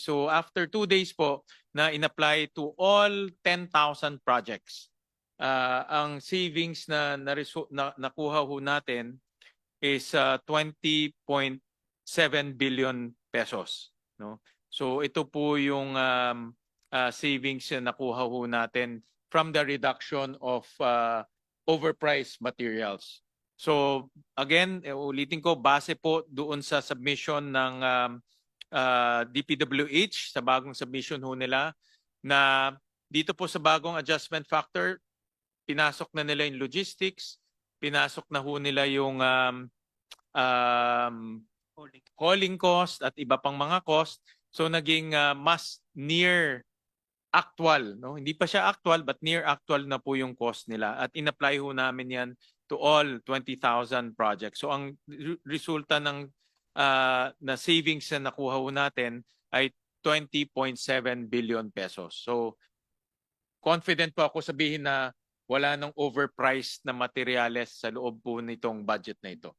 So after 2 days po na in-apply to all 10,000 projects, ang savings na nakuha ho natin is 20.7 billion pesos. No? So ito po yung savings na nakuha ho natin from the reduction of overpriced materials. So again, ulitin ko, base po doon sa submission ng DPWH, sa bagong submission ho nila, na dito po sa bagong adjustment factor, pinasok na nila yung logistics, pinasok na ho nila yung hauling cost at iba pang mga cost. So naging mas near actual, no? Hindi pa siya actual but near actual na po yung cost nila, at in-apply ho namin yan to all 20,000 projects. So ang resulta ng na savings na nakuha ho natin ay 20.7 billion pesos. So confident po ako sabihin na wala nang overpriced na materyales sa loob po nitong budget na ito.